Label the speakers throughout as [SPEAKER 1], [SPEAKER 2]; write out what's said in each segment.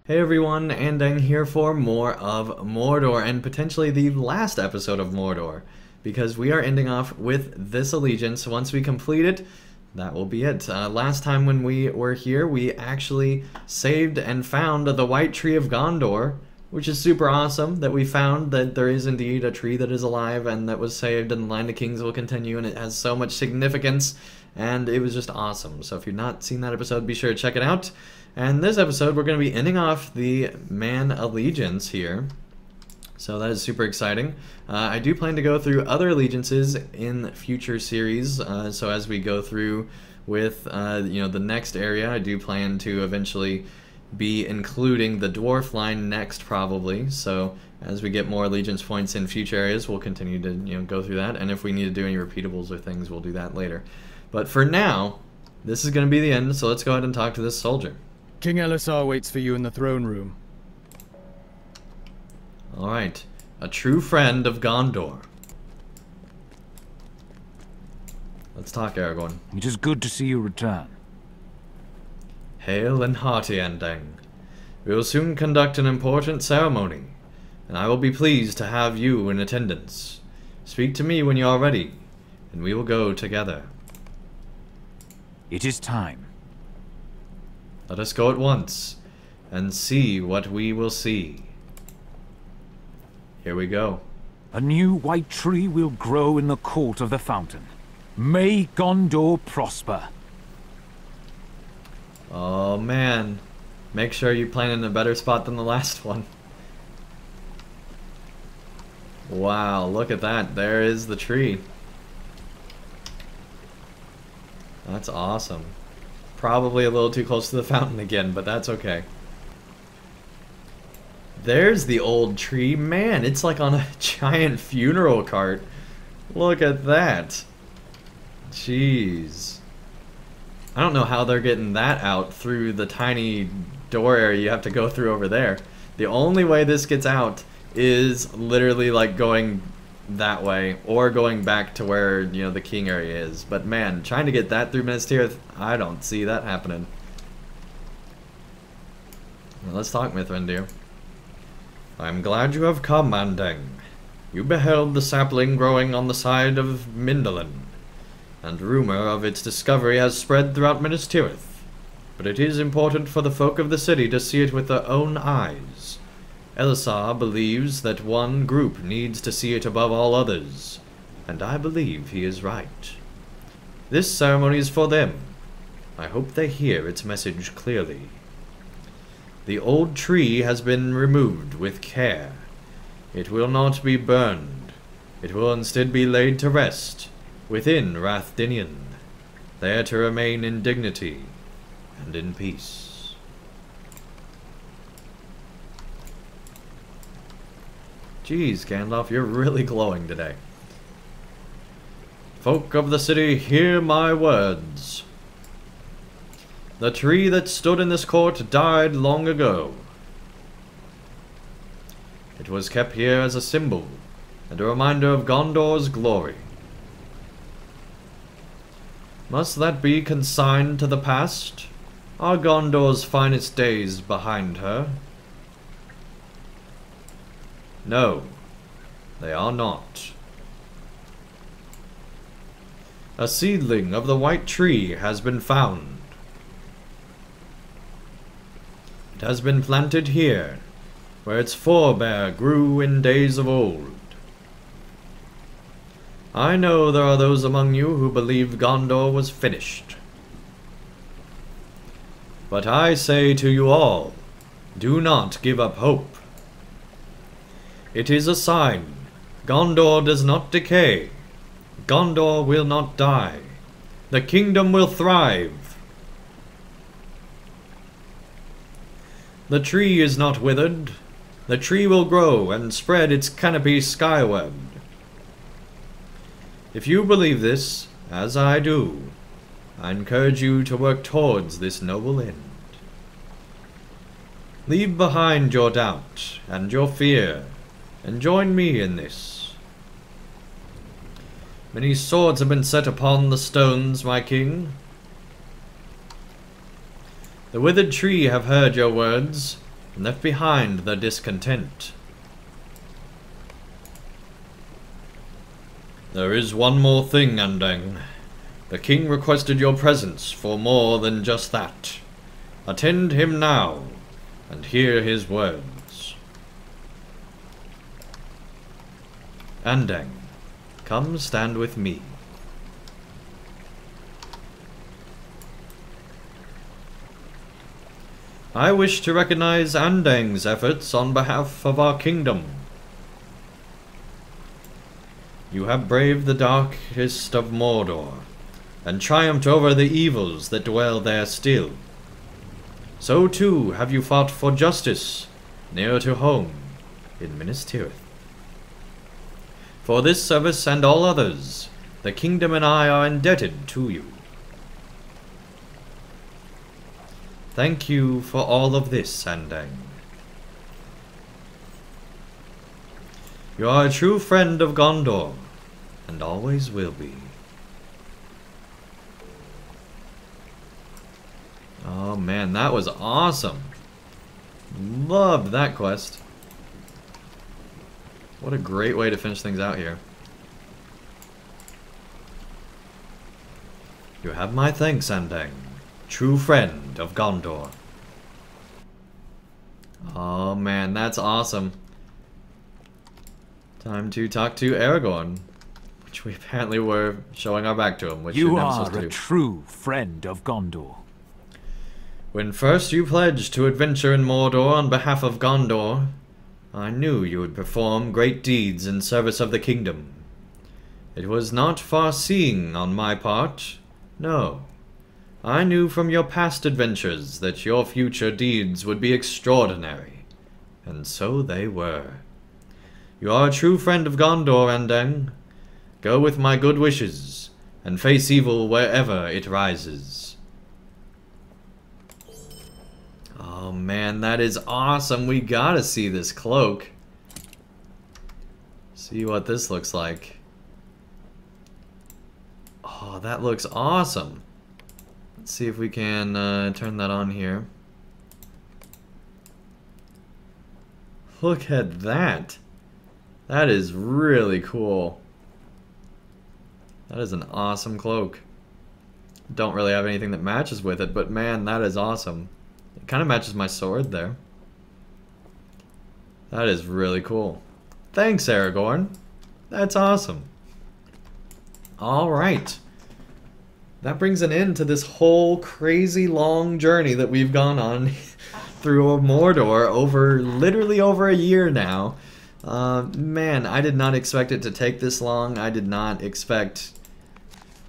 [SPEAKER 1] Hey everyone, Andang here for more of Mordor, and potentially the last episode of Mordor, because we are ending off with this allegiance. Once we complete it, that will be it. Last time when we were here, we actually saved and found the White Tree of Gondor, which is super awesome that we found that there is indeed a tree that is alive and that was saved, and the line of kings will continue, and it has so much significance, and it was just awesome. So if you've not seen that episode, be sure to check it out. And this episode, we're going to be ending off the Man Allegiance here. So that is super exciting. I do plan to go through other allegiances in future series. So as we go through with the next area, I do plan to eventually be including the dwarf line next, probably. So as we get more allegiance points in future areas, we'll continue to go through that. And if we need to do any repeatables or things, we'll do that later. But for now, this is going to be the end. So let's go ahead and talk to this soldier.
[SPEAKER 2] King Elisar waits for you in the throne room.
[SPEAKER 1] Alright. A true friend of Gondor. Let's talk, Aragorn.
[SPEAKER 3] It is good to see you return.
[SPEAKER 1] Hail and hearty, Andang. We will soon conduct an important ceremony, and I will be pleased to have you in attendance. Speak to me when you are ready, and we will go together.
[SPEAKER 3] It is time.
[SPEAKER 1] Let us go at once, and see what we will see. Here we go.
[SPEAKER 3] A new white tree will grow in the court of the fountain. May Gondor prosper.
[SPEAKER 1] Oh man. Make sure you plant in a better spot than the last one. Wow, look at that. There is the tree. That's awesome. Probably a little too close to the fountain again, but that's okay. There's the old tree. Man, it's like on a giant funeral cart. Look at that. Jeez. I don't know how they're getting that out through the tiny door area you have to go through over there. The only way this gets out is literally like going that way or going back to where the king area is. But man, trying to get that through Minas Tirith, I don't see that happening. Well, let's talk, Mithrandir. I'm glad you have come, Andang. You beheld the sapling growing on the side of Mindolin, and rumor of its discovery has spread throughout Minas Tirith. But it is important for the folk of the city to see it with their own eyes. Elisar believes that one group needs to see it above all others, and I believe he is right. This ceremony is for them. I hope they hear its message clearly. The old tree has been removed with care. It will not be burned. It will instead be laid to rest within Rathdinian, there to remain in dignity and in peace. Jeez, Gandalf, you're really glowing today. Folk of the city, hear my words. The tree that stood in this court died long ago. It was kept here as a symbol and a reminder of Gondor's glory. Must that be consigned to the past? Are Gondor's finest days behind her? No, they are not. A seedling of the white tree has been found. It has been planted here, where its forebear grew in days of old. I know there are those among you who believe Gondor was finished. But I say to you all, do not give up hope. It is a sign. Gondor does not decay. Gondor will not die. The kingdom will thrive. The tree is not withered. The tree will grow and spread its canopy skyward. If you believe this, as I do, I encourage you to work towards this noble end. Leave behind your doubt and your fear, and join me in this. Many swords have been set upon the stones, my king. The withered tree have heard your words, and left behind the discontent. There is one more thing, Andang. The king requested your presence for more than just that. Attend him now, and hear his words. Andang, come stand with me. I wish to recognize Andang's efforts on behalf of our kingdom. You have braved the darkest of Mordor, and triumphed over the evils that dwell there still. So too have you fought for justice, near to home, in Minas Tirith. For this service and all others, the kingdom and I are indebted to you. Thank you for all of this, Andang. You are a true friend of Gondor, and always will be. Oh man, that was awesome. Loved that quest. What a great way to finish things out here. You have my thanks, Andang, true friend of Gondor. Oh man, that's awesome. Time to talk to Aragorn, which we apparently were showing our back to him, which
[SPEAKER 3] You
[SPEAKER 1] you're never
[SPEAKER 3] are
[SPEAKER 1] supposed to
[SPEAKER 3] a
[SPEAKER 1] do.
[SPEAKER 3] true friend of Gondor.
[SPEAKER 1] When first you pledged to adventure in Mordor on behalf of Gondor, I knew you would perform great deeds in service of the kingdom. It was not far-seeing on my part, no. I knew from your past adventures that your future deeds would be extraordinary, and so they were. You are a true friend of Gondor, Andang. Go with my good wishes, and face evil wherever it rises. Oh man, that is awesome. We gotta see this cloak. See what this looks like. Oh, that looks awesome. Let's see if we can turn that on here. Look at that. That is really cool. That is an awesome cloak. Don't really have anything that matches with it, but man, that is awesome. It kind of matches my sword there. That is really cool. Thanks, Aragorn. That's awesome. Alright. That brings an end to this whole crazy long journey that we've gone on through Mordor over literally over a year now. Man, I did not expect it to take this long. I did not expect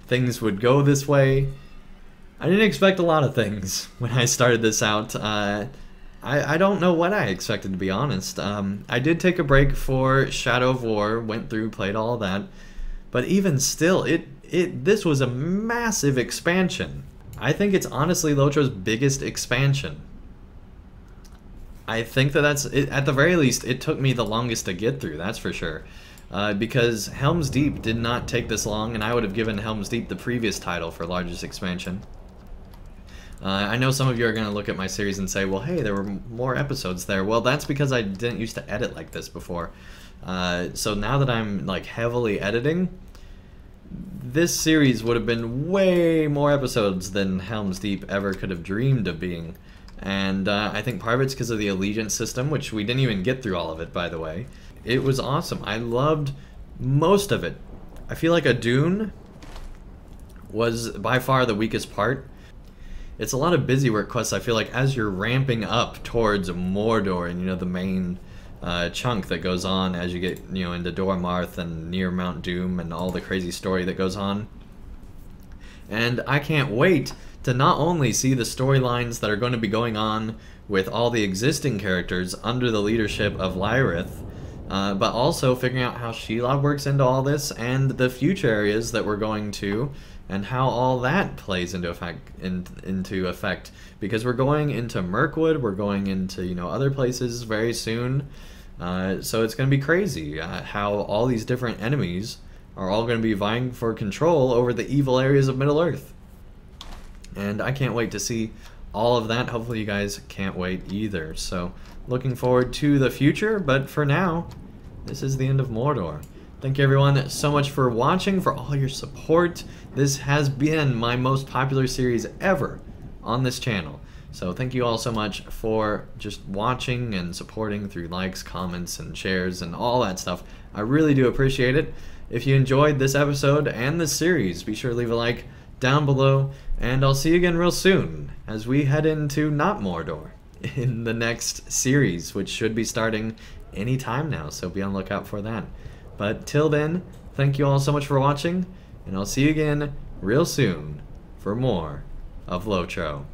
[SPEAKER 1] things would go this way. I didn't expect a lot of things when I started this out. I don't know what I expected, to be honest. I did take a break for Shadow of War, went through, played all that. But even still, this was a massive expansion. I think it's honestly LOTRO's biggest expansion. I think that that's, at the very least, it took me the longest to get through, that's for sure. Because Helm's Deep did not take this long, and I would have given Helm's Deep the previous title for largest expansion. I know some of you are going to look at my series and say, well, hey, there were more episodes there. Well, that's because I didn't used to edit like this before. So now that I'm like heavily editing, this series would have been way more episodes than Helm's Deep ever could have dreamed of being. And I think part of it's because of the allegiance system, which we didn't even get through all of it, by the way. It was awesome. I loved most of it. I feel like a Dune was by far the weakest part. It's a lot of busy work quests, I feel like, as you're ramping up towards Mordor and, you know, the main chunk that goes on as you get, you know, into Dor Marth and near Mount Doom and all the crazy story that goes on. And I can't wait to not only see the storylines that are going to be going on with all the existing characters under the leadership of Lyrith, but also figuring out how Shelob works into all this and the future areas that we're going to, and how all that plays into effect. Because we're going into Mirkwood, we're going into, you know, other places very soon. So it's going to be crazy how all these different enemies are all going to be vying for control over the evil areas of Middle-earth. And I can't wait to see all of that. Hopefully you guys can't wait either. So looking forward to the future, but for now, this is the end of Mordor. Thank you everyone so much for watching, for all your support. This has been my most popular series ever on this channel. So thank you all so much for just watching and supporting through likes, comments, and shares and all that stuff. I really do appreciate it. If you enjoyed this episode and this series, be sure to leave a like down below, and I'll see you again real soon as we head into not Mordor in the next series, which should be starting any time now, so be on the lookout for that. But till then, thank you all so much for watching, and I'll see you again real soon for more of LOTRO.